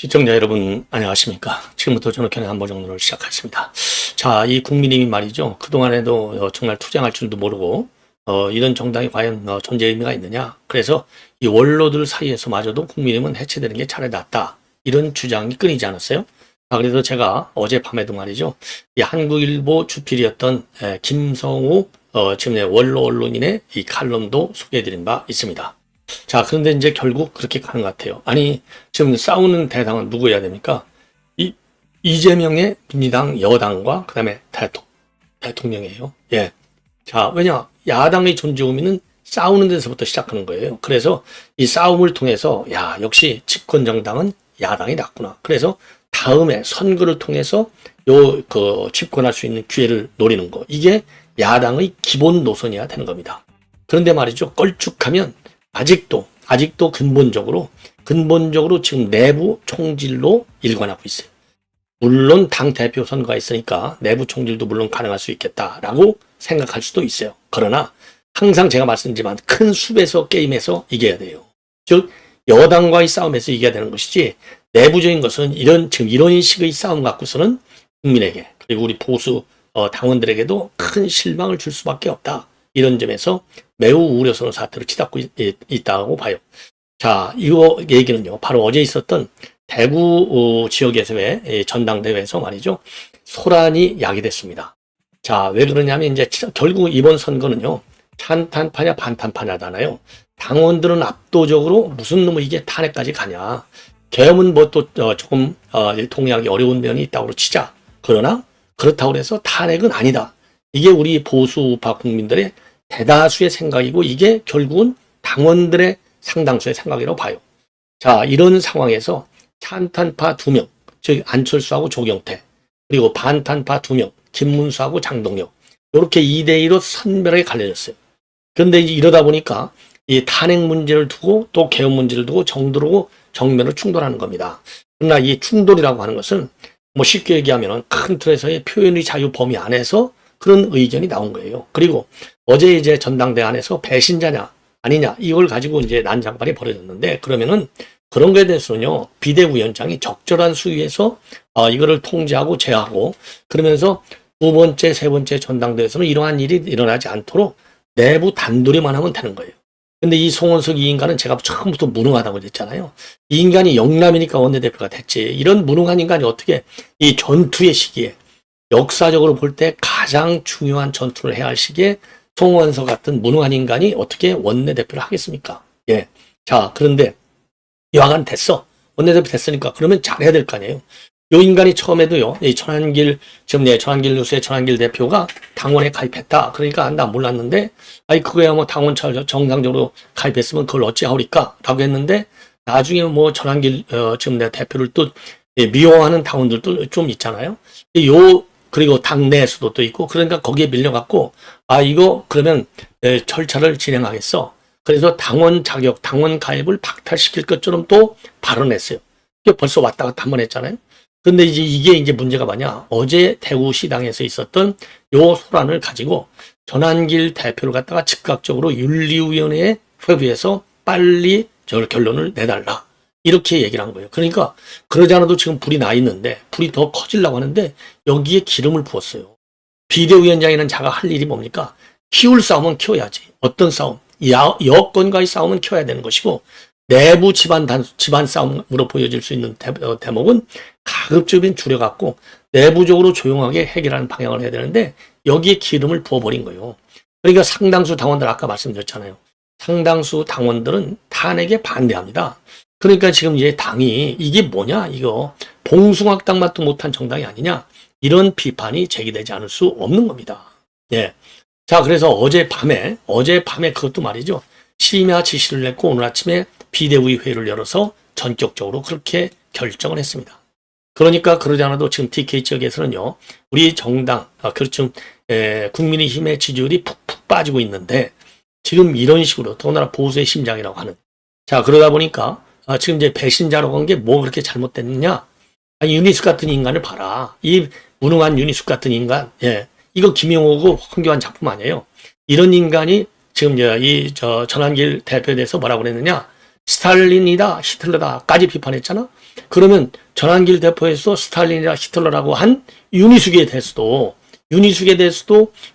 시청자 여러분 안녕하십니까. 지금부터 저녁견의 한보정론을 시작하겠습니다. 자, 이 국민의힘이 말이죠. 그동안에도 정말 투쟁할 줄도 모르고 이런 정당이 과연 존재 의미가 있느냐. 그래서 이 원로들 사이에서마저도 국민의힘은 해체되는 게 차라리 낫다. 이런 주장이 끊이지 않았어요. 그래서 제가 어젯밤에도 말이죠. 이 한국일보 주필이었던 김성우 지금 원로 언론인의 이 칼럼도 소개해드린 바 있습니다. 자, 그런데 이제 결국 그렇게 가는 것 같아요. 아니, 지금 싸우는 대상은 누구여야 됩니까? 이재명의 민주당 여당과 그 다음에 대통령이에요. 예. 자, 왜냐? 야당의 존재 의미는 싸우는 데서부터 시작하는 거예요. 그래서 이 싸움을 통해서, 야, 역시 집권정당은 야당이 낫구나. 그래서 다음에 선거를 통해서 집권할 수 있는 기회를 노리는 거. 이게 야당의 기본 노선이어야 되는 겁니다. 그런데 말이죠. 껄쭉하면 아직도 근본적으로 지금 내부 총질로 일관하고 있어요. 물론 당 대표 선거가 있으니까 내부 총질도 물론 가능할 수 있겠다라고 생각할 수도 있어요. 그러나 항상 제가 말씀드리지만 큰 숲에서 게임에서 이겨야 돼요. 즉 여당과의 싸움에서 이겨야 되는 것이지 내부적인 것은 지금 이런 식의 싸움 갖고서는 국민에게 그리고 우리 보수 당원들에게도 큰 실망을 줄 수밖에 없다. 이런 점에서 매우 우려스러운 사태로 치닫고 있다고 봐요. 자, 이거 얘기는요. 바로 어제 있었던 대구 지역에서의 전당대회에서 말이죠. 소란이 야기됐습니다. 자, 왜 그러냐면 이제 결국 이번 선거는요. 찬탄파냐 반탄파냐잖아요. 당원들은 압도적으로 무슨 놈의 이게 탄핵까지 가냐. 계엄은 뭐 또 조금 동의하기 어려운 면이 있다고 치자. 그러나 그렇다고 해서 탄핵은 아니다. 이게 우리 보수파 국민들의 대다수의 생각이고 이게 결국은 당원들의 상당수의 생각이라고 봐요. 자, 이런 상황에서 찬탄파 2명, 즉 안철수하고 조경태, 그리고 반탄파 2명, 김문수하고 장동혁 이렇게 2대2로 선별하게 갈려졌어요. 그런데 이제 이러다 보니까 이 탄핵 문제를 두고 또 개헌 문제를 두고 정면으로 충돌하는 겁니다. 그러나 이 충돌이라고 하는 것은 뭐 쉽게 얘기하면 큰 틀에서의 표현의 자유 범위 안에서 그런 의견이 나온 거예요. 그리고 어제 이제 전당대회 안에서 배신자냐 아니냐 이걸 가지고 이제 난장발이 벌어졌는데 그러면은 그런 거에 대해서는요 비대위원장이 적절한 수위에서 이거를 통제하고 제어하고 그러면서 두 번째, 세 번째 전당대회에서는 이러한 일이 일어나지 않도록 내부 단도리만 하면 되는 거예요. 근데 이 송원석 이 인간은 제가 처음부터 무능하다고 했잖아요. 이 인간이 영남이니까 원내대표가 됐지. 이런 무능한 인간이 어떻게 이 전투의 시기에 역사적으로 볼 때 가장 중요한 전투를 해야 할 시기에 송원석 같은 무능한 인간이 어떻게 원내대표를 하겠습니까? 예. 자, 그런데 여하간 됐어. 원내대표 됐으니까 그러면 잘해야 될 거 아니에요. 이 인간이 처음에도요, 이 전환길 뉴스의 전환길 대표가 당원에 가입했다. 그러니까 나 몰랐는데, 그거야 뭐 당원 정상적으로 가입했으면 그걸 어찌하오리까? 라고 했는데, 나중에 뭐 전환길, 지금 내 대표를 또 미워하는 당원들도 좀 있잖아요. 그리고 당내에서도 또 있고, 그러니까 거기에 밀려갖고, 이거 그러면 절차를 진행하겠어. 그래서 당원 자격, 당원 가입을 박탈시킬 것처럼 또 발언했어요. 이게 벌써 왔다 갔다 한 번 했잖아요. 근데 이게 이제 문제가 뭐냐. 어제 대구시당에서 있었던 요 소란을 가지고 전환길 대표를 갖다가 즉각적으로 윤리위원회에 회부해서 빨리 결론을 내달라. 이렇게 얘기를 한 거예요. 그러니까 그러지 않아도 지금 불이 나 있는데 불이 더 커지려고 하는데 여기에 기름을 부었어요. 비대위원장이라는 자가 할 일이 뭡니까? 키울 싸움은 키워야지. 어떤 싸움? 여권과의 싸움은 키워야 되는 것이고 내부 집안 싸움으로 보여질 수 있는 대목은 가급적이면 줄여갖고 내부적으로 조용하게 해결하는 방향을 해야 되는데 여기에 기름을 부어버린 거예요. 그러니까 상당수 당원들 아까 말씀드렸잖아요. 상당수 당원들은 탄핵에 반대합니다. 그러니까 지금 이제 당이 이게 뭐냐 이거 봉숭아땅 맛도 못한 정당이 아니냐 이런 비판이 제기되지 않을 수 없는 겁니다. 예. 자, 그래서 어젯밤에 그것도 말이죠. 심야 지시를 냈고 오늘 아침에 비대위 회의를 열어서 전격적으로 그렇게 결정을 했습니다. 그러니까 그러지 않아도 지금 TK 지역에서는요. 우리 정당, 그렇죠. 국민의힘의 지지율이 푹푹 빠지고 있는데 지금 이런 식으로 더군다나 보수의 심장이라고 하는 자, 그러다 보니까 지금 이제 배신자라고 한 게 뭐 그렇게 잘못됐느냐? 유니스 같은 인간을 봐라. 이 무능한 유니스 같은 인간. 예. 이거 김용호고 황교안 작품 아니에요. 이런 인간이 지금 전환길 대표에 대해서 뭐라고 그랬느냐? 스탈린이다, 히틀러다까지 비판했잖아. 그러면 전환길 대표에서 스탈린이다, 히틀러라고 한 윤희숙에 대해서도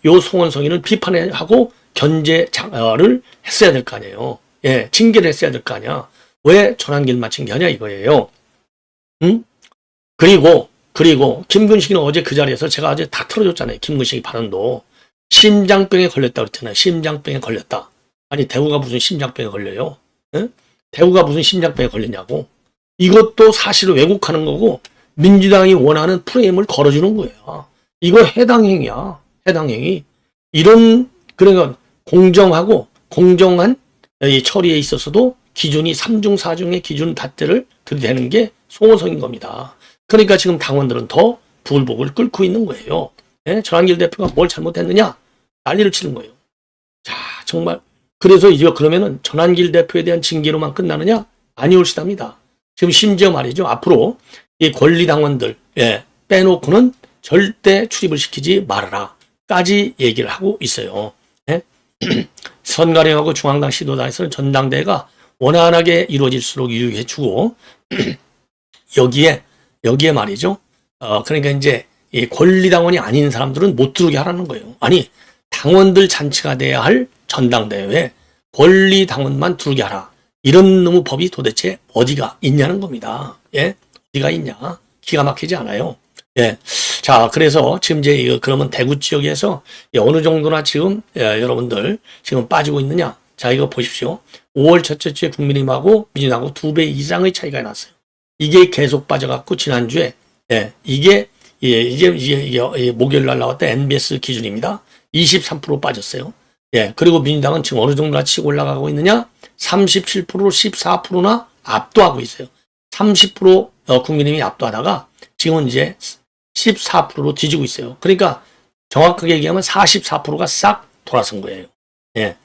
요 송원성이를 비판하고 견제를 했어야 될 거 아니에요. 예, 징계를 했어야 될 거 아니야. 왜 전환길만 징계하냐 이거예요. 응? 그리고 김근식이는 어제 그 자리에서 제가 어제 다 틀어줬잖아요. 김근식이 발언도 심장병에 걸렸다 그랬잖아요. 심장병에 걸렸다. 아니 대구가 무슨 심장병에 걸려요? 응? 대구가 무슨 심장병에 걸렸냐고. 이것도 사실을 왜곡하는 거고 민주당이 원하는 프레임을 걸어주는 거예요. 이거 해당행위야. 해당행위. 이런 그러니까 공정하고 공정한 이 처리에 있어서도 기준이 3중 4중의 기준 잣대를 들이대는 게 송원성인 겁니다. 그러니까 지금 당원들은 더 불복을 끓고 있는 거예요. 예? 전환길 대표가 뭘 잘못했느냐? 난리를 치는 거예요. 자, 정말 그래서 이제 그러면은 전환길 대표에 대한 징계로만 끝나느냐? 아니올시답니다. 지금 심지어 말이죠. 앞으로 이 권리당원들 빼놓고는 절대 출입을 시키지 말아라까지 얘기를 하고 있어요. 예? 선가령하고 중앙당 시도당에서는 전당대회가 원활하게 이루어질수록 유익해주고 여기에 말이죠. 그러니까 이제 이 권리당원이 아닌 사람들은 못 들어오게 하라는 거예요. 아니 당원들 잔치가 돼야 할 전당대회에 권리당원만 들어오게 하라. 이런 놈의 법이 도대체 어디가 있냐는 겁니다. 예, 어디가 있냐? 기가 막히지 않아요. 예, 자 그래서 지금 이제 그러면 대구 지역에서 어느 정도나 지금 여러분들 지금 빠지고 있느냐? 자 이거 보십시오. 5월 첫째 주에 국민의힘하고 민주당하고 2배 이상의 차이가 났어요. 이게 계속 빠져갖고 지난주에 이게 목요일 날 나왔던 NBS 기준입니다. 23% 빠졌어요. 예, 그리고 민주당은 지금 어느 정도나 치고 올라가고 있느냐? 37%로 14%나 압도하고 있어요. 30% 국민의힘이 압도하다가 지금은 이제 14%로 뒤지고 있어요. 그러니까 정확하게 얘기하면 44%가 싹 돌아선 거예요. 예.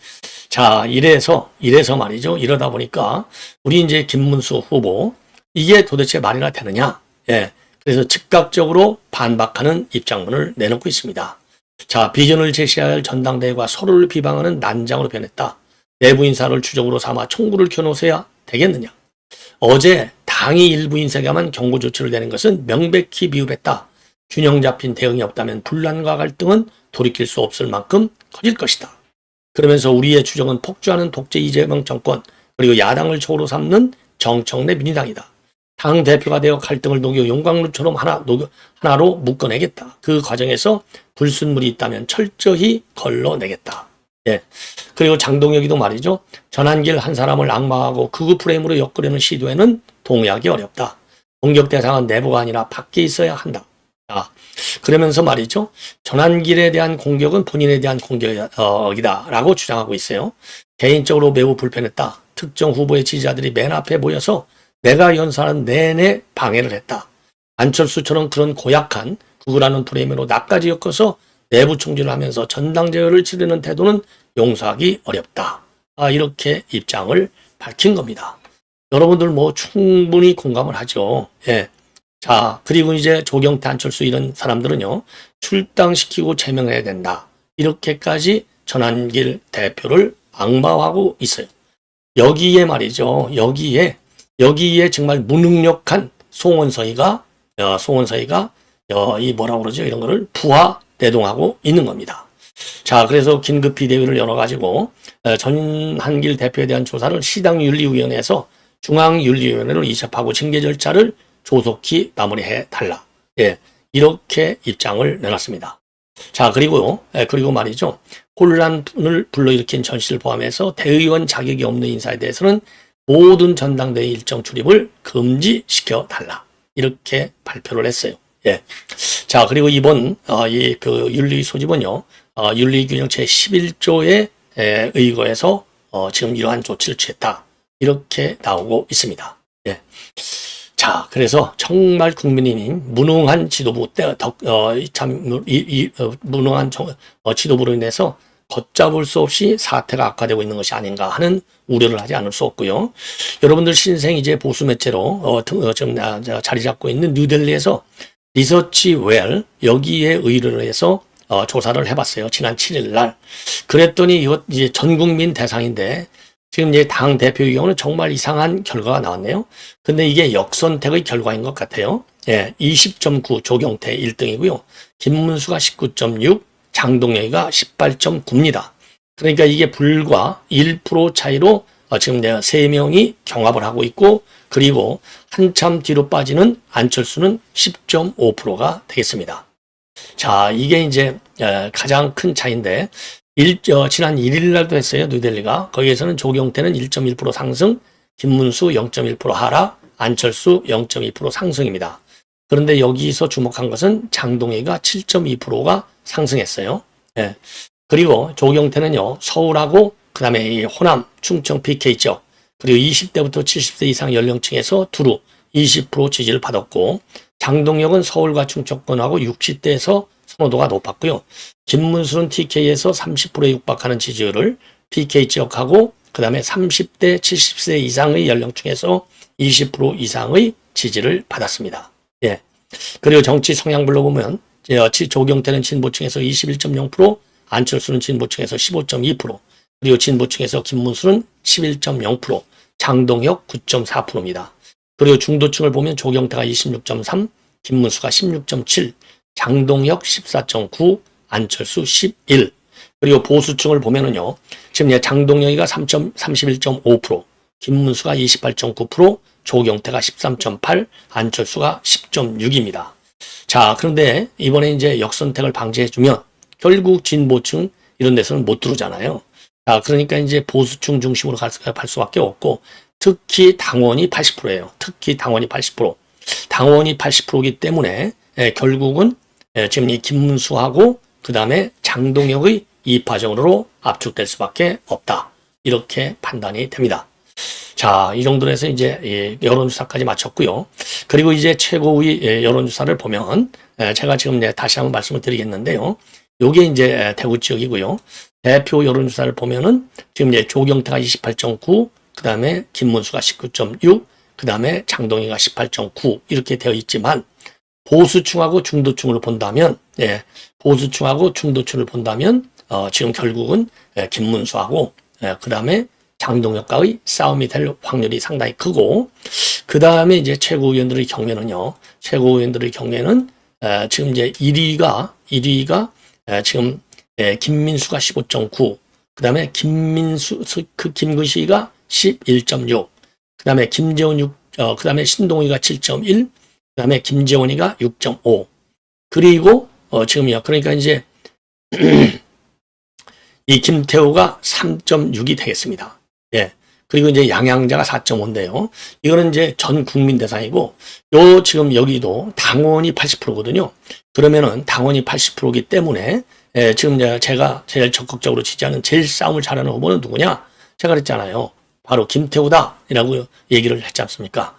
자, 이래서 말이죠. 이러다 보니까 우리 이제 김문수 후보 이게 도대체 말이나 되느냐? 예. 그래서 즉각적으로 반박하는 입장문을 내놓고 있습니다. 자, 비전을 제시해야 할 전당대회가 서로를 비방하는 난장으로 변했다. 내부 인사를 주적으로 삼아 총구를 켜놓으셔야 되겠느냐. 어제 당이 일부 인사에게만 경고 조치를 내는 것은 명백히 미흡했다. 균형 잡힌 대응이 없다면 분란과 갈등은 돌이킬 수 없을 만큼 커질 것이다. 그러면서 우리의 주적은 폭주하는 독재 이재명 정권 그리고 야당을 초로 삼는 정청래 민주당이다. 당 대표가 되어 갈등을 녹여 용광로처럼 하나로 묶어내겠다. 그 과정에서 불순물이 있다면 철저히 걸러내겠다. 예. 그리고 장동혁이도 말이죠. 전환길 한 사람을 악마하고 극우 프레임으로 엮으려는 시도에는 동의하기 어렵다. 공격 대상은 내부가 아니라 밖에 있어야 한다. 자, 그러면서 말이죠. 전환길에 대한 공격은 본인에 대한 공격이다 라고 주장하고 있어요. 개인적으로 매우 불편했다. 특정 후보의 지지자들이 맨 앞에 모여서 내가 연설하는 내내 방해를 했다. 안철수처럼 그런 고약한 극우라는 프레임으로 나까지 엮어서 내부 총질을 하면서 전당대회를 치르는 태도는 용서하기 어렵다. 이렇게 입장을 밝힌 겁니다. 여러분들 뭐 충분히 공감을 하죠. 예. 자, 그리고 이제 조경태, 안철수 이런 사람들은요, 출당시키고 제명해야 된다. 이렇게까지 전환길 대표를 악마화하고 있어요. 여기에 말이죠. 여기에 정말 무능력한 송원서희가 이 뭐라고 그러죠? 이런 거를 부하대동하고 있는 겁니다. 자, 그래서 긴급 비대위를 열어가지고 전환길 대표에 대한 조사를 시당윤리위원회에서 중앙윤리위원회로 이첩하고 징계 절차를 조속히 마무리해 달라. 예, 이렇게 입장을 내놨습니다. 자, 그리고 말이죠. 혼란을 불러일으킨 전씨를 포함해서 대의원 자격이 없는 인사에 대해서는 모든 전당대회 일정 출입을 금지시켜 달라. 이렇게 발표를 했어요. 예. 자, 그리고 이번 그 윤리 소집은요. 윤리규정 제11조에 의거해서 지금 이러한 조치를 취했다. 이렇게 나오고 있습니다. 예. 자, 그래서 정말 국민의힘 무능한 지도부 무능한 지도부로 인해서 걷잡을 수 없이 사태가 악화되고 있는 것이 아닌가 하는 우려를 하지 않을 수 없고요. 여러분들 신생 이제 보수 매체로 지금 자리 잡고 있는 뉴델리에서 리서치 웰 여기에 의뢰를 해서 조사를 해봤어요. 지난 7일 날. 그랬더니 이거 이제 전 국민 대상인데 지금 이제 당 대표의 경우는 정말 이상한 결과가 나왔네요. 근데 이게 역선택의 결과인 것 같아요. 예, 20.9 조경태 1등이고요. 김문수가 19.6, 장동혁이가 18.9입니다. 그러니까 이게 불과 1% 차이로 지금 내가 3명이 경합을 하고 있고, 그리고 한참 뒤로 빠지는 안철수는 10.5%가 되겠습니다. 자, 이게 이제 가장 큰 차이인데, 지난 1일 날도 했어요. 뉴델리가. 거기에서는 조경태는 1.1% 상승, 김문수 0.1% 하락, 안철수 0.2% 상승입니다. 그런데 여기서 주목한 것은 장동희가 7.2%가 상승했어요. 예. 그리고 조경태는요, 서울하고 그 다음에 이 호남, 충청 PK 지역, 그리고 20대부터 70세 이상 연령층에서 두루 20% 지지를 받았고, 장동혁은 서울과 충청권하고 60대에서 선호도가 높았고요. 김문수는 TK에서 30%에 육박하는 지지율을 PK 지역하고, 그 다음에 30대 70세 이상의 연령층에서 20% 이상의 지지를 받았습니다. 예. 그리고 정치 성향별로 보면 조경태는 진보층에서 21.0%, 안철수는 진보층에서 15.2%, 그리고 진보층에서 김문수는 11.0%, 장동혁 9.4%입니다. 그리고 중도층을 보면 조경태가 26.3, 김문수가 16.7, 장동혁 14.9, 안철수 11. 그리고 보수층을 보면은요, 지금 장동혁이가 31.5%, 김문수가 28.9%, 조경태가 13.8, 안철수가 10.6입니다. 자, 그런데 이번에 이제 역선택을 방지해주면 결국 진보층 이런 데서는 못 들어오잖아요. 자, 그러니까 이제 보수층 중심으로 갈 수밖에 없고, 특히 당원이 80%예요. 특히 당원이 80%. 당원이 80%이기 때문에 결국은 지금 이 김문수하고 그 다음에 장동혁의 이파정으로 압축될 수밖에 없다. 이렇게 판단이 됩니다. 자, 이 정도로 해서 이제 여론조사까지 마쳤고요. 그리고 이제 최고위 여론조사를 보면 제가 지금 다시 한번 말씀을 드리겠는데요. 요게 이제 대구 지역이고요. 대표 여론조사를 보면은 지금 이제 조경태가 28.9, 그 다음에 김문수가 19.6, 그 다음에 장동희가 18.9 이렇게 되어 있지만, 보수층하고 중도층으로 본다면, 보수층하고 중도층을 본다면 지금 결국은 김문수하고 그 다음에 장동혁과의 싸움이 될 확률이 상당히 크고, 그 다음에 이제 최고위원들의 경우에는요, 최고위원들의 경우에는 지금 이제 1위가 지금 김민수가 15.9, 그 다음에 김근식이가 11.6, 그 다음에 김재원 그 다음에 신동희가 7.1, 그 다음에 김재원이가 6.5, 그리고 지금요, 그러니까 이제 이 김태우가 3.6이 되겠습니다. 예. 그리고 이제 양양자가 4.5인데요. 이거는 이제 전 국민 대상이고, 지금 여기도 당원이 80%거든요. 그러면은 당원이 80%이기 때문에, 지금 제가 제일 적극적으로 지지하는 제일 싸움을 잘하는 후보는 누구냐? 제가 그랬잖아요. 바로 김태우다. 이라고 얘기를 했지 않습니까?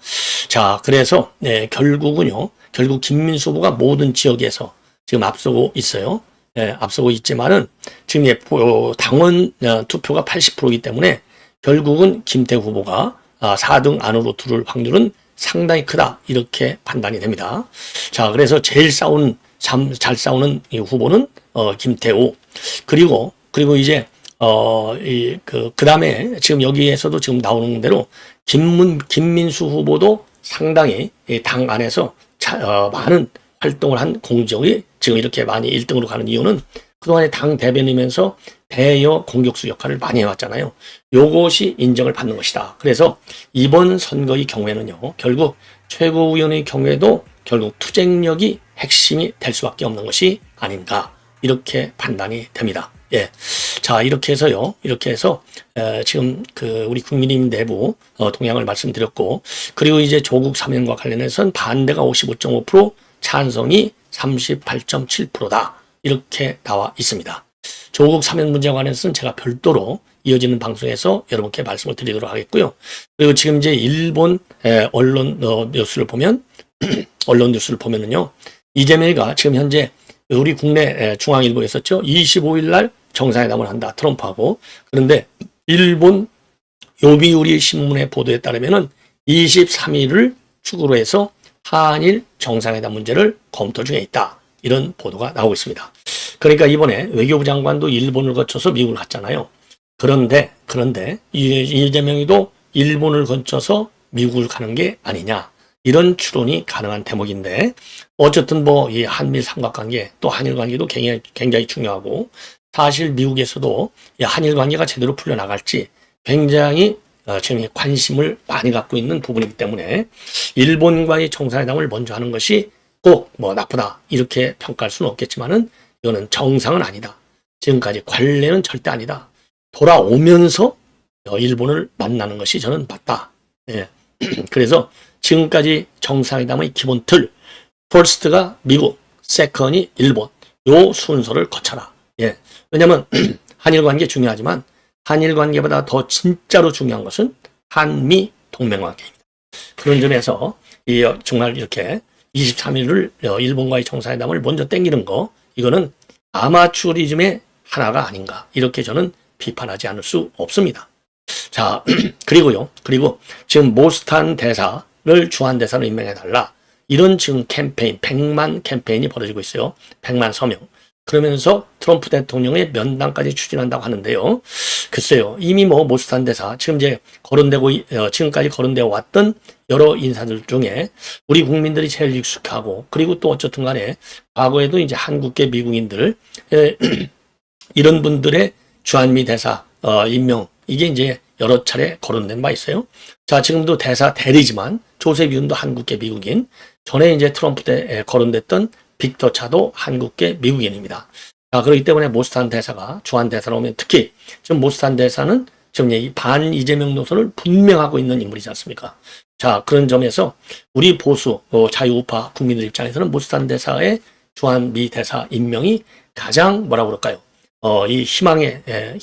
자, 그래서, 결국 김민수 후보가 모든 지역에서 지금 앞서고 있어요. 앞서고 있지만은, 지금 당원 투표가 80%이기 때문에, 결국은 김태우 후보가 4등 안으로 들어올 확률은 상당히 크다. 이렇게 판단이 됩니다. 자, 그래서 제일 잘 싸우는 이 후보는 김태우. 그리고 이제 그 다음에 지금 여기에서도 지금 나오는 대로 김민수 후보도 상당히 당 안에서 많은 활동을 한 공적이 지금 이렇게 많이 1등으로 가는 이유는 그동안에 당 대변이면서 대여 공격수 역할을 많이 해왔잖아요. 요것이 인정을 받는 것이다. 그래서 이번 선거의 경우에는요, 결국 최고위원의 경우에도 결국 투쟁력이 핵심이 될 수밖에 없는 것이 아닌가, 이렇게 판단이 됩니다. 예. 자, 이렇게 해서요, 지금 우리 국민의힘 내부 동향을 말씀드렸고, 그리고 이제 조국 사면과 관련해서는 반대가 55.5%, 찬성이 38.7%다. 이렇게 나와 있습니다. 조국 사면 문제와 관해서는 제가 별도로 이어지는 방송에서 여러분께 말씀을 드리도록 하겠고요. 그리고 지금 이제 일본 언론 뉴스를 보면은요, 이재명이가 지금 현재 우리 국내 중앙일보에 있었죠. 25일 날 정상회담을 한다. 트럼프하고. 그런데 일본 요미우리 신문의 보도에 따르면은 23일을 축으로 해서 한일 정상회담 문제를 검토 중에 있다. 이런 보도가 나오고 있습니다. 그러니까 이번에 외교부 장관도 일본을 거쳐서 미국을 갔잖아요. 그런데 이재명이도 일본을 거쳐서 미국을 가는 게 아니냐. 이런 추론이 가능한 대목인데 어쨌든 뭐 이 한미 삼각관계 또 한일 관계도 굉장히 중요하고 사실 미국에서도 이 한일 관계가 제대로 풀려나갈지 굉장히 지금 관심을 많이 갖고 있는 부분이기 때문에 일본과의 정상회담을 먼저 하는 것이 꼭 뭐 나쁘다 이렇게 평가할 수는 없겠지만은 이거는 정상은 아니다. 지금까지 관례는 절대 아니다. 돌아오면서 일본을 만나는 것이 저는 맞다. 예. 그래서 지금까지 정상회담의 기본 틀, 퍼스트가 미국, 세컨이 일본, 요 순서를 거쳐라. 예. 왜냐면 한일 관계 중요하지만 한일 관계보다 더 진짜로 중요한 것은 한미 동맹 관계입니다. 그런 점에서 정말 이렇게 23일을 일본과의 정상회담을 먼저 땡기는 거, 이거는 아마추어리즘의 하나가 아닌가. 이렇게 저는 비판하지 않을 수 없습니다. 자, 그리고 지금 모스탄 대사를 주한 대사로 임명해달라. 이런 지금 캠페인, 100만 캠페인이 벌어지고 있어요. 100만 서명. 그러면서 트럼프 대통령의 면담까지 추진한다고 하는데요. 글쎄요, 이미 뭐 모스탄 대사, 지금까지 거론되어 왔던 여러 인사들 중에 우리 국민들이 제일 익숙하고, 그리고 또 어쨌든 간에 과거에도 이제 한국계 미국인들, 이런 분들의 주한미 대사, 임명, 이게 이제 여러 차례 거론된 바 있어요. 자, 지금도 대사 대리지만 조셉 윤도 한국계 미국인, 전에 이제 트럼프 때 거론됐던 빅터 차도 한국계 미국인입니다. 자, 그렇기 때문에 모스탄 대사가 주한 대사로 오면 특히 지금 모스탄 대사는 지금 이 반 이재명 노선을 분명하고 있는 인물이지 않습니까? 자, 그런 점에서 우리 보수 자유우파 국민들 입장에서는 모스탄 대사의 주한 미 대사 임명이 가장 뭐라고 그럴까요? 이 희망대로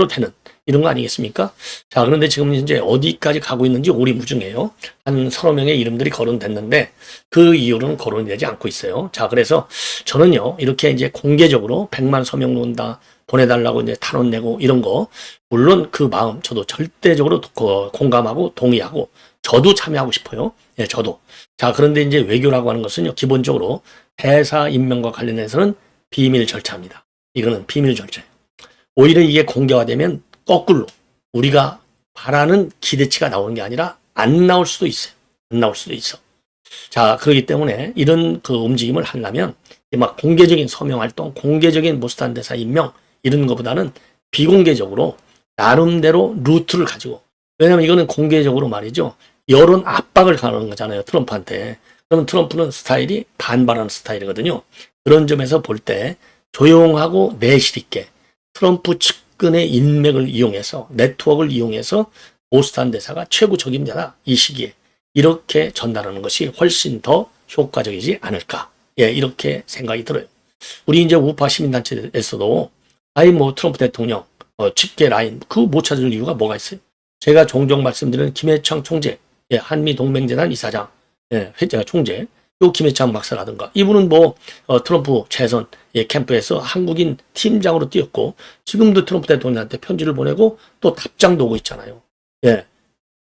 되는 이런 거 아니겠습니까? 자, 그런데 지금 이제 어디까지 가고 있는지 오리무중해요. 한 서너 명의 이름들이 거론됐는데 그 이후로는 거론이 되지 않고 있어요. 자, 그래서 저는요, 이렇게 이제 공개적으로 100만 서명 논다 보내달라고 이제 탄원 내고 이런 거, 물론 그 마음 저도 절대적으로 공감하고 동의하고 저도 참여하고 싶어요. 예, 저도. 자, 그런데 이제 외교라고 하는 것은요, 기본적으로 대사 임명과 관련해서는 비밀 절차입니다. 이거는 비밀 절차예요. 오히려 이게 공개화되면 거꾸로 우리가 바라는 기대치가 나오는 게 아니라 안 나올 수도 있어요. 안 나올 수도 있어. 자, 그렇기 때문에 이런 그 움직임을 하려면 막 공개적인 서명 활동, 공개적인 모스탄 대사 임명 이런 것보다는 비공개적으로 나름대로 루트를 가지고, 왜냐하면 이거는 공개적으로 말이죠, 여론 압박을 가하는 거잖아요, 트럼프한테. 그러면 트럼프는 스타일이 반발하는 스타일이거든요. 그런 점에서 볼 때 조용하고 내실 있게 트럼프 측근의 인맥을 이용해서, 네트워크를 이용해서 모스탄 대사가 최고 적임자다, 이 시기에 이렇게 전달하는 것이 훨씬 더 효과적이지 않을까. 예, 이렇게 생각이 들어요. 우리 이제 우파 시민단체에서도 아니 뭐 트럼프 대통령 집계 라인 그거 못 찾을 이유가 뭐가 있어요? 제가 종종 말씀드리는 김해창 총재, 예, 한미동맹재단 이사장, 예, 총재, 요 김해창 박사라든가 이분은 뭐 트럼프 재선 캠프에서 한국인 팀장으로 뛰었고 지금도 트럼프 대통령한테 편지를 보내고 또 답장도 오고 있잖아요. 예,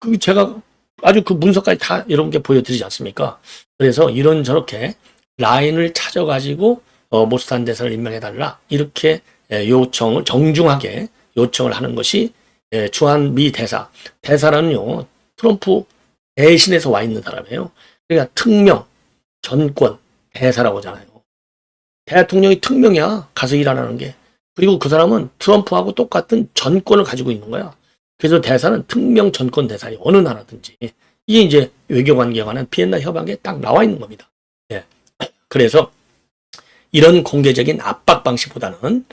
그 제가 아주 그 문서까지 다 여러분께 보여드리지 않습니까? 그래서 이런 저렇게 라인을 찾아가지고 모스탄 대사를 임명해달라 이렇게 요청을 정중하게 요청을 하는 것이 주한 미 대사라는요 트럼프 대신해서 와 있는 사람이에요. 그러니까 특명 전권 대사라고 하잖아요. 대통령이 특명이야, 가서 일 안 하는 게. 그리고 그 사람은 트럼프하고 똑같은 전권을 가지고 있는 거야. 그래서 대사는 특명 전권 대사예요, 어느 나라든지. 이게 이제 외교관계에 관한 비엔나 협약에 딱 나와 있는 겁니다. 예. 그래서 이런 공개적인 압박 방식보다는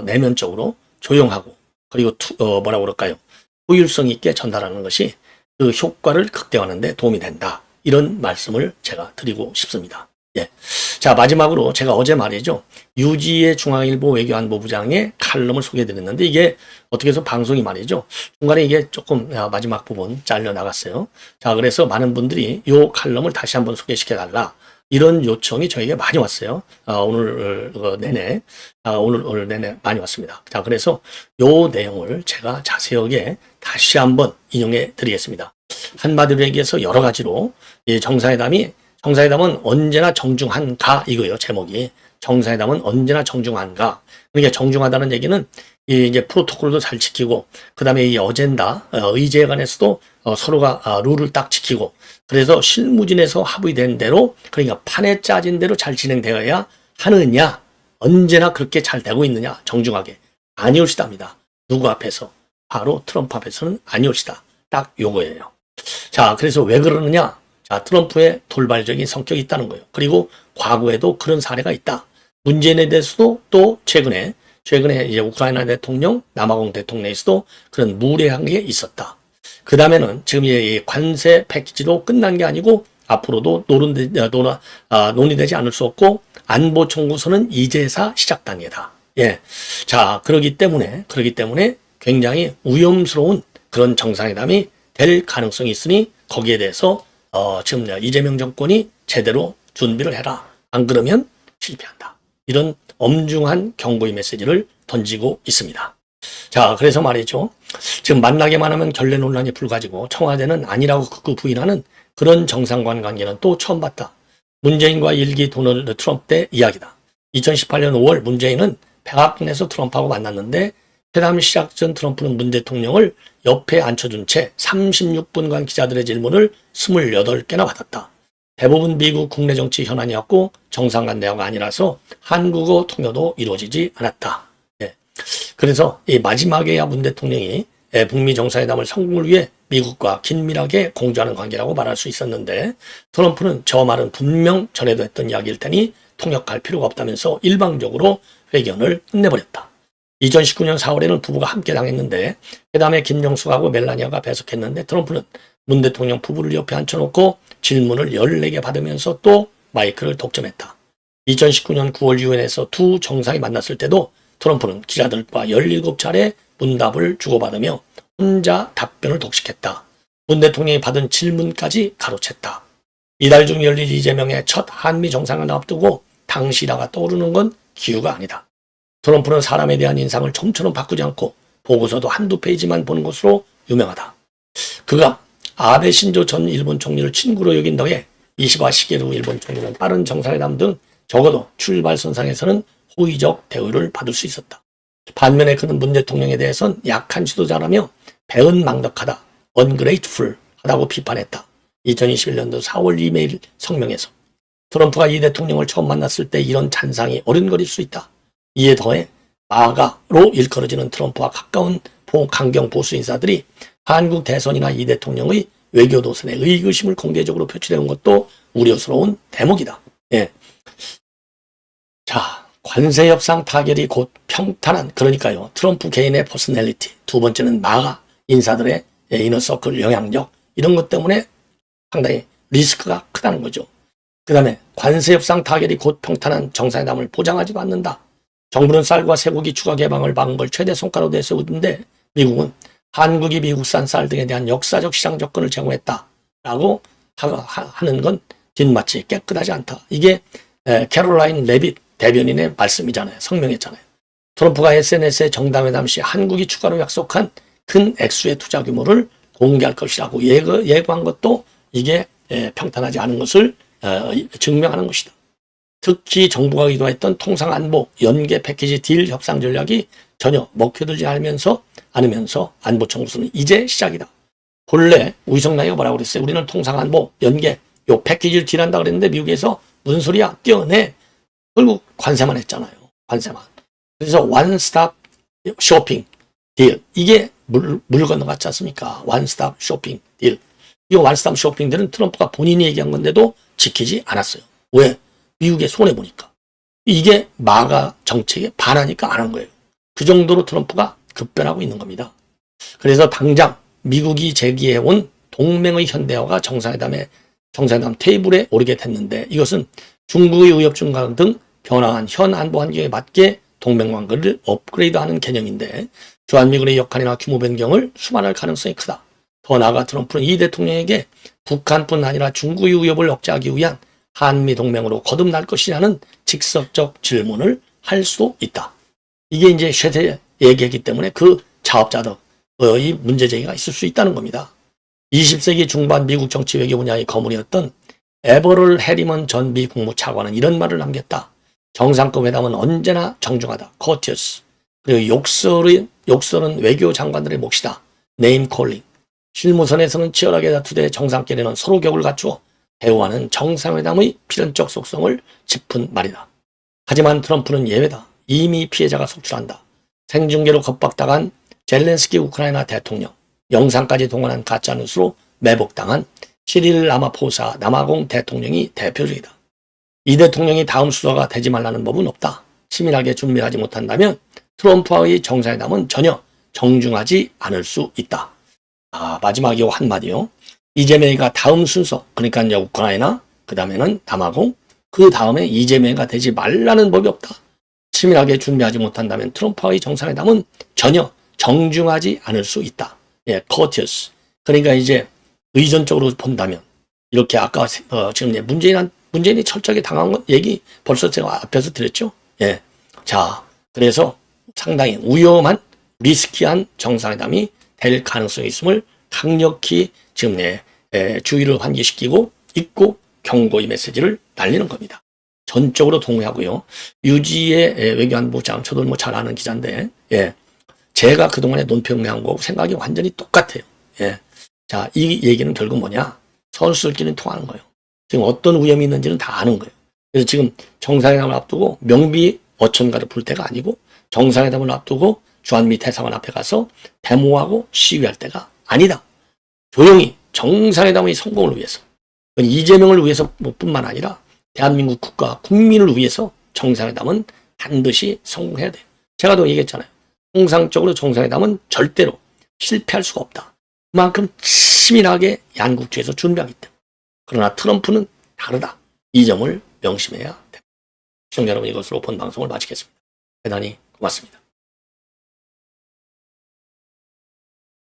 내면적으로 조용하고 그리고 뭐라고 그럴까요? 효율성 있게 전달하는 것이 그 효과를 극대화하는 데 도움이 된다. 이런 말씀을 제가 드리고 싶습니다. 예. 자, 마지막으로 제가 어제 말이죠, 유지의 중앙일보 외교안보부장의 칼럼을 소개해드렸는데 이게 어떻게 해서 방송이 말이죠, 중간에 이게 조금 마지막 부분 잘려 나갔어요. 자, 그래서 많은 분들이 이 칼럼을 다시 한번 소개시켜달라 이런 요청이 저에게 많이 왔어요. 오늘 내내 많이 왔습니다. 자, 그래서 요 내용을 제가 자세하게 다시 한번 인용해 드리겠습니다. 한마디로 얘기해서 여러 가지로 이 정상회담은 언제나 정중한가 이거예요. 제목이 정상회담은 언제나 정중한가. 그러니까 정중하다는 얘기는 이 이제 프로토콜도 잘 지키고, 그 다음에 이 어젠다, 의제에 관해서도 서로가 룰을 딱 지키고, 그래서 실무진에서 합의된 대로, 그러니까 판에 짜진 대로 잘 진행되어야 하느냐, 언제나 그렇게 잘 되고 있느냐, 정중하게. 아니올시다입니다. 누구 앞에서? 바로 트럼프 앞에서는 아니올시다. 딱 요거예요. 자, 그래서 왜 그러느냐? 자, 트럼프의 돌발적인 성격이 있다는 거예요. 그리고 과거에도 그런 사례가 있다. 문재인에 대해서도 또 최근에 이제 우크라이나 대통령, 남아공 대통령에서도 그런 무례한 게 있었다. 그 다음에는 지금 이 관세 패키지도 끝난 게 아니고 앞으로도 논의되지 않을 수 없고 안보 청구서는 이제사 시작 단계다. 예. 자, 그러기 때문에 굉장히 위험스러운 그런 정상회담이 될 가능성이 있으니 거기에 대해서 지금 이재명 정권이 제대로 준비를 해라. 안 그러면 실패한다. 이런 엄중한 경고의 메시지를 던지고 있습니다. 자, 그래서 말이죠. 지금 만나기만 하면 결례 논란이 불가지고 청와대는 아니라고 극구 부인하는 그런 정상간 관계는 또 처음 봤다. 문재인과 일기 도널드 트럼프 때 이야기다. 2018년 5월 문재인은 백악관에서 트럼프하고 만났는데 회담 시작 전 트럼프는 문 대통령을 옆에 앉혀둔 채 36분간 기자들의 질문을 28개나 받았다. 대부분 미국 국내 정치 현안이었고 정상간 대화가 아니라서 한국어 통역도 이루어지지 않았다. 예. 그래서 이 마지막에야 문 대통령이 북미 정상회담을 성공을 위해 미국과 긴밀하게 공조하는 관계라고 말할 수 있었는데 트럼프는 저 말은 분명 전에도 했던 이야기일 테니 통역할 필요가 없다면서 일방적으로 회견을 끝내버렸다. 2019년 4월에는 부부가 함께 당했는데 회담에 김정숙하고 멜라니아가 배석했는데 트럼프는 문 대통령 부부를 옆에 앉혀놓고 질문을 14개 받으면서 또 마이크를 독점했다. 2019년 9월 유엔에서 두 정상이 만났을 때도 트럼프는 기자들과 17차례 문답을 주고받으며 혼자 답변을 독식했다. 문 대통령이 받은 질문까지 가로챘다. 이달 중 열릴 이재명의 첫 한미 정상회담을 앞두고 당시라가 떠오르는 건 기우가 아니다. 트럼프는 사람에 대한 인상을 좀처럼 바꾸지 않고 보고서도 한두 페이지만 보는 것으로 유명하다. 그가 아베 신조 전 일본 총리를 친구로 여긴 덕에 이시바 시게루 일본 총리는 빠른 정상회담 등 적어도 출발선상에서는 호의적 대우를 받을 수 있었다. 반면에 그는 문 대통령에 대해선 약한 지도자라며 배은망덕하다, ungrateful 하다고 비판했다. 2021년도 4월 이메일 성명에서 트럼프가 이 대통령을 처음 만났을 때 이런 잔상이 어른거릴 수 있다. 이에 더해 마가로 일컬어지는 트럼프와 가까운 강경 보수 인사들이 한국 대선이나 이 대통령의 외교 도선에 의구심을 공개적으로 표출해온 것도 우려스러운 대목이다. 예. 자, 관세 협상 타결이 곧 평탄한, 그러니까요, 트럼프 개인의 퍼스널리티, 두 번째는 마가 인사들의 이너서클 영향력, 이런 것 때문에 상당히 리스크가 크다는 거죠. 그 다음에 관세 협상 타결이 곧 평탄한 정상회담을 보장하지도 않는다. 정부는 쌀과 쇠고기 추가 개방을 막은 걸 최대 성과로 내세우는데 미국은 한국이 미국산 쌀 등에 대한 역사적 시장 접근을 제공했다라고 하는 건 뒷맛이 깨끗하지 않다. 이게 캐롤라인 레빗 대변인의 말씀이잖아요. 성명했잖아요. 트럼프가 SNS에 정당회담 시 한국이 추가로 약속한 큰 액수의 투자 규모를 공개할 것이라고 예고한 것도 이게 평탄하지 않은 것을 증명하는 것이다. 특히 정부가 의도했던 통상안보 연계 패키지 딜 협상 전략이 전혀 먹혀들지 않으면서 안보 청구서는 이제 시작이다. 본래 우이성나이가 뭐라고 그랬어요? 우리는 통상안보 연계 요 패키지를 딜한다 그랬는데 미국에서 무슨 소리야? 떼어내. 결국 관세만 했잖아요. 관세만. 그래서 원스톱 쇼핑 딜. 이게 물 건너갔지 않습니까? 원스톱 쇼핑 딜. 이 원스톱 쇼핑 딜은 트럼프가 본인이 얘기한 건데도 지키지 않았어요. 왜? 미국에 손해보니까. 이게 마가 정책에 반하니까 안 한 거예요. 그 정도로 트럼프가 급변하고 있는 겁니다. 그래서 당장 미국이 제기해온 동맹의 현대화가 정상회담 테이블에 오르게 됐는데 이것은 중국의 위협 증강 등 변화한 현 안보 환경에 맞게 동맹 관계를 업그레이드하는 개념인데 주한미군의 역할이나 규모 변경을 수반할 가능성이 크다. 더 나아가 트럼프는 이 대통령에게 북한뿐 아니라 중국의 위협을 억제하기 위한 한미 동맹으로 거듭날 것이라는 직접적 질문을 할 수도 있다. 이게 이제 쉐대 얘기했기 때문에 그 자업자득의 문제 제기가 있을 수 있다는 겁니다. 20세기 중반 미국 정치 외교 분야의 거물이었던 에버럴 해리먼 전 미 국무차관은 이런 말을 남겼다. 정상급 회담은 언제나 정중하다. courteous. 그리고 욕설은 외교 장관들의 몫이다. 네임 콜링. 실무선에서는 치열하게 다투되 정상끼리는 서로 격을 갖추어 대화하는 정상회담의 필연적 속성을 짚은 말이다. 하지만 트럼프는 예외다. 이미 피해자가 속출한다. 생중계로 겁박당한 젤렌스키 우크라이나 대통령, 영상까지 동원한 가짜뉴스로 매복당한 시릴 라마포사 남아공 대통령이 대표적이다. 이 대통령이 다음 수사가 되지 말라는 법은 없다. 치밀하게 준비하지 못한다면 트럼프와의 정상회담은 전혀 정중하지 않을 수 있다. 마지막 이 한마디요. 이재명이가 다음 순서, 그러니까 이제 우크라이나, 그 다음에는 남아공, 그 다음에 이재명이가 되지 말라는 법이 없다. 치밀하게 준비하지 못한다면 트럼프와의 정상회담은 전혀 정중하지 않을 수 있다. 예, courteous. 그러니까 이제 의존적으로 본다면 이렇게 아까 지금 문재인이 철저하게 당한 것 얘기 벌써 제가 앞에서 드렸죠. 예, 자 그래서 상당히 위험한 리스키한 정상회담이 될 가능성이 있음을 강력히 지금 주의를 환기시키고 있고 경고의 메시지를 날리는 겁니다. 전적으로 동의하고요. 유지의 외교안보장, 저도 뭐 잘 아는 기자인데, 예, 제가 그동안에 논평한 거하고 생각이 완전히 똑같아요. 예, 자, 이 얘기는 결국 뭐냐? 선수들끼리는 통하는 거예요. 지금 어떤 위험이 있는지는 다 아는 거예요. 그래서 지금 정상회담을 앞두고 명비 어천가를 부를 때가 아니고 정상회담을 앞두고 주한미 대사관 앞에 가서 데모하고 시위할 때가 아니다. 조용히 정상회담의 성공을 위해서, 이재명을 위해서 뿐만 아니라 대한민국 국가 국민을 위해서 정상회담은 반드시 성공해야 돼요. 제가 또 얘기했잖아요. 통상적으로 정상회담은 절대로 실패할 수가 없다. 그만큼 치밀하게 양국주에서 준비하기 때문에. 그러나 트럼프는 다르다. 이 점을 명심해야 됩니다. 시청자 여러분, 이것으로 본 방송을 마치겠습니다. 대단히 고맙습니다.